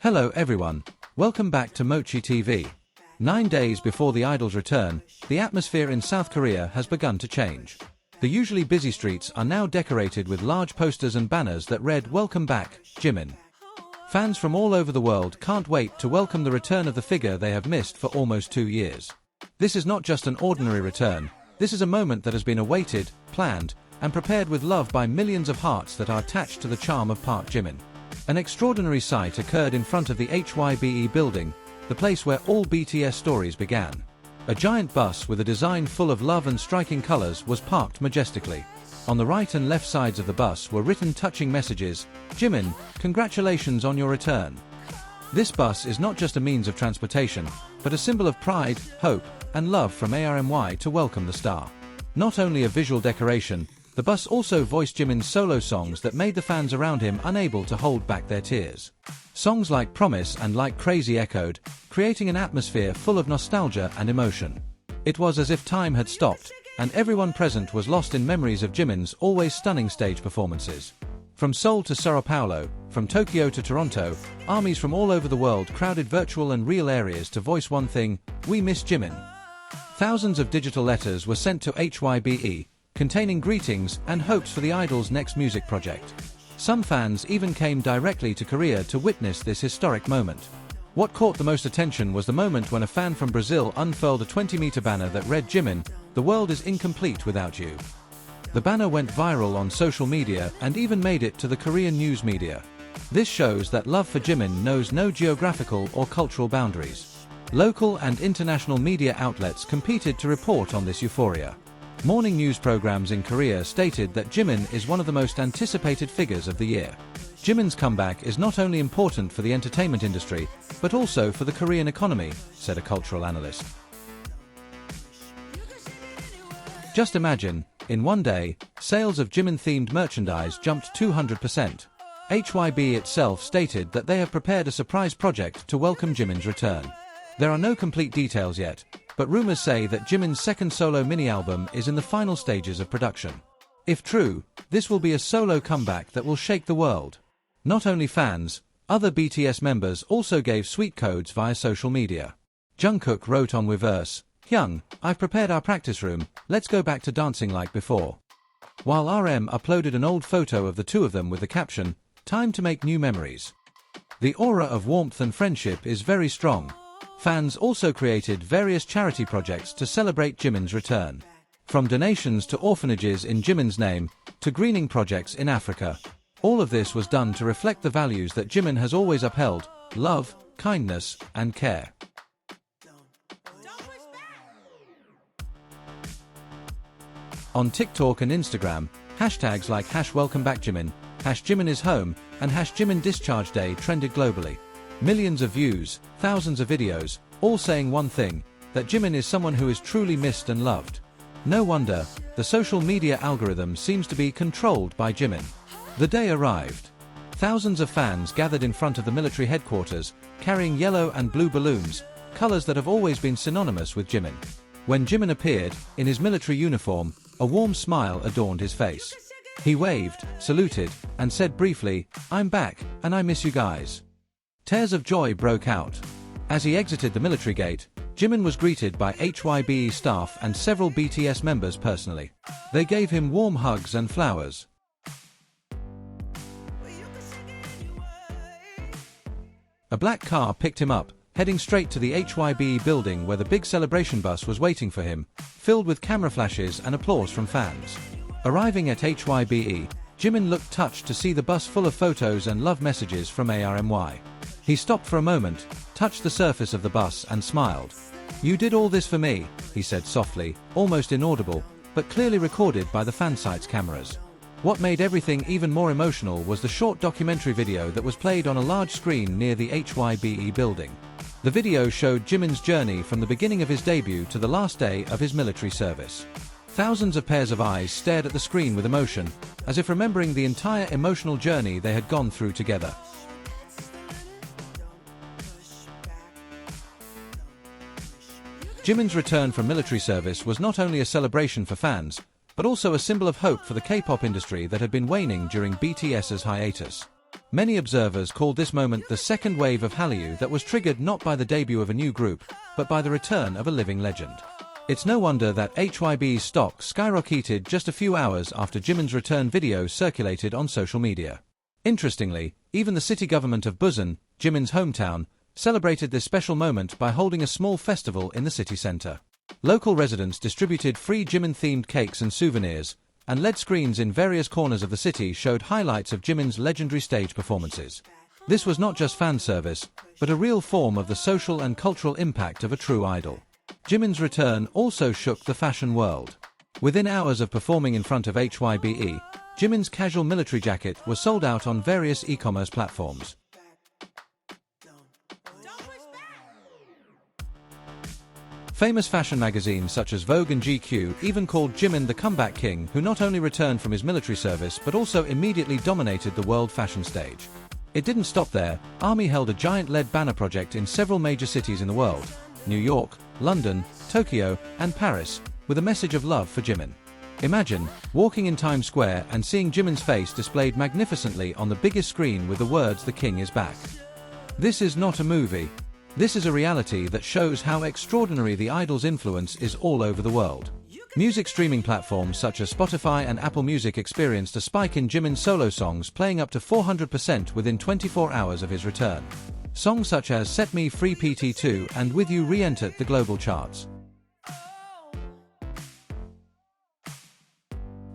Hello everyone, welcome back to Mochi TV. 9 days before the idol's return, the atmosphere in South Korea has begun to change. The usually busy streets are now decorated with large posters and banners that read "Welcome back, Jimin." Fans from all over the world can't wait to welcome the return of the figure they have missed for almost 2 years. This is not just an ordinary return, this is a moment that has been awaited, planned, and prepared with love by millions of hearts that are attached to the charm of Park Jimin. An extraordinary sight occurred in front of the HYBE building, the place where all BTS stories began. A giant bus with a design full of love and striking colors was parked majestically. On the right and left sides of the bus were written touching messages: "Jimin, congratulations on your return." This bus is not just a means of transportation, but a symbol of pride, hope, and love from HYBE to welcome the star. Not only a visual decoration, the bus also voiced Jimin's solo songs that made the fans around him unable to hold back their tears. Songs like "Promise" and "Like Crazy" echoed, creating an atmosphere full of nostalgia and emotion. It was as if time had stopped, and everyone present was lost in memories of Jimin's always stunning stage performances. From Seoul to Sao Paulo, from Tokyo to Toronto, armies from all over the world crowded virtual and real areas to voice one thing: "We miss Jimin." Thousands of digital letters were sent to HYBE, containing greetings and hopes for the idol's next music project. Some fans even came directly to Korea to witness this historic moment. What caught the most attention was the moment when a fan from Brazil unfurled a 20-meter banner that read, "Jimin, the world is incomplete without you." The banner went viral on social media and even made it to the Korean news media. This shows that love for Jimin knows no geographical or cultural boundaries. Local and international media outlets competed to report on this euphoria. Morning news programs in Korea stated that Jimin is one of the most anticipated figures of the year. Jimin's comeback is not only important for the entertainment industry, but also for the Korean economy, said a cultural analyst. Just imagine, in one day, sales of Jimin-themed merchandise jumped 200%. HYBE itself stated that they have prepared a surprise project to welcome Jimin's return. There are no complete details yet, but rumors say that Jimin's second solo mini-album is in the final stages of production. If true, this will be a solo comeback that will shake the world. Not only fans, other BTS members also gave sweet codes via social media. Jungkook wrote on Weverse, "Hyung, I've prepared our practice room, let's go back to dancing like before." While RM uploaded an old photo of the two of them with the caption, "Time to make new memories." The aura of warmth and friendship is very strong. Fans also created various charity projects to celebrate Jimin's return. From donations to orphanages in Jimin's name, to greening projects in Africa. All of this was done to reflect the values that Jimin has always upheld: love, kindness, and care. On TikTok and Instagram, hashtags like #WelcomeBackJimin, #JiminIsHome, and #JiminDischarge trended globally. Millions of views, thousands of videos, all saying one thing: that Jimin is someone who is truly missed and loved. No wonder, the social media algorithm seems to be controlled by Jimin. The day arrived. Thousands of fans gathered in front of the military headquarters, carrying yellow and blue balloons, colors that have always been synonymous with Jimin. When Jimin appeared, in his military uniform, a warm smile adorned his face. He waved, saluted, and said briefly, "I'm back, and I miss you guys." Tears of joy broke out. As he exited the military gate, Jimin was greeted by HYBE staff and several BTS members personally. They gave him warm hugs and flowers. A black car picked him up, heading straight to the HYBE building where the big celebration bus was waiting for him, filled with camera flashes and applause from fans. Arriving at HYBE, Jimin looked touched to see the bus full of photos and love messages from HYBE. He stopped for a moment, touched the surface of the bus and smiled. "You did all this for me," he said softly, almost inaudible, but clearly recorded by the fansite's cameras. What made everything even more emotional was the short documentary video that was played on a large screen near the HYBE building. The video showed Jimin's journey from the beginning of his debut to the last day of his military service. Thousands of pairs of eyes stared at the screen with emotion, as if remembering the entire emotional journey they had gone through together. Jimin's return from military service was not only a celebration for fans, but also a symbol of hope for the K-pop industry that had been waning during BTS's hiatus. Many observers called this moment the second wave of Hallyu that was triggered not by the debut of a new group, but by the return of a living legend. It's no wonder that HYBE's stock skyrocketed just a few hours after Jimin's return video circulated on social media. Interestingly, even the city government of Busan, Jimin's hometown, celebrated this special moment by holding a small festival in the city center. Local residents distributed free Jimin-themed cakes and souvenirs, and LED screens in various corners of the city showed highlights of Jimin's legendary stage performances. This was not just fan service, but a real form of the social and cultural impact of a true idol. Jimin's return also shook the fashion world. Within hours of performing in front of HYBE, Jimin's casual military jacket was sold out on various e-commerce platforms. Famous fashion magazines such as Vogue and GQ even called Jimin the comeback king, who not only returned from his military service but also immediately dominated the world fashion stage. It didn't stop there. ARMY held a giant LED banner project in several major cities in the world: New York, London, Tokyo, and Paris, with a message of love for Jimin. Imagine walking in Times Square and seeing Jimin's face displayed magnificently on the biggest screen with the words "The King is back." This is not a movie. This is a reality that shows how extraordinary the idol's influence is all over the world. Music streaming platforms such as Spotify and Apple Music experienced a spike in Jimin's solo songs, playing up to 400% within 24 hours of his return. Songs such as Set Me Free PT2 and With You re-entered the global charts.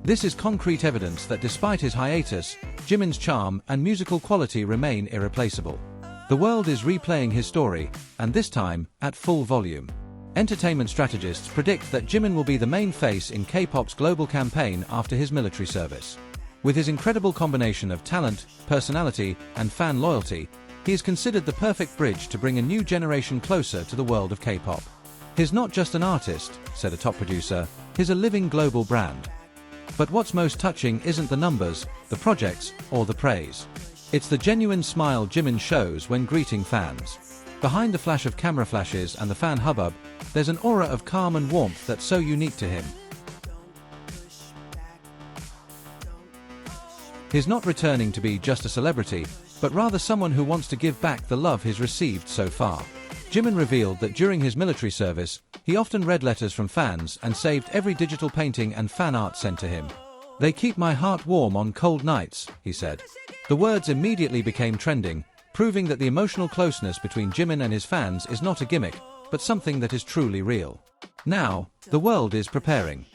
This is concrete evidence that despite his hiatus, Jimin's charm and musical quality remain irreplaceable. The world is replaying his story, and this time, at full volume. Entertainment strategists predict that Jimin will be the main face in K-pop's global campaign after his military service. With his incredible combination of talent, personality, and fan loyalty, he is considered the perfect bridge to bring a new generation closer to the world of K-pop. He's not just an artist, said a top producer, he's a living global brand. But what's most touching isn't the numbers, the projects, or the praise. It's the genuine smile Jimin shows when greeting fans. Behind the flash of camera flashes and the fan hubbub, there's an aura of calm and warmth that's so unique to him. He's not returning to be just a celebrity, but rather someone who wants to give back the love he's received so far. Jimin revealed that during his military service, he often read letters from fans and saved every digital painting and fan art sent to him. "They keep my heart warm on cold nights," he said. The words immediately became trending, proving that the emotional closeness between Jimin and his fans is not a gimmick, but something that is truly real. Now, the world is preparing.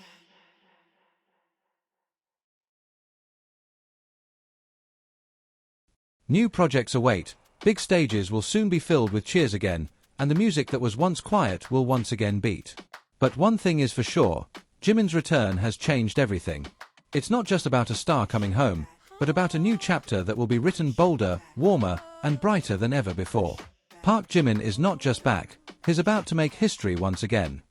New projects await, big stages will soon be filled with cheers again, and the music that was once quiet will once again beat. But one thing is for sure, Jimin's return has changed everything. It's not just about a star coming home, but about a new chapter that will be written bolder, warmer, and brighter than ever before. Park Jimin is not just back, he's about to make history once again.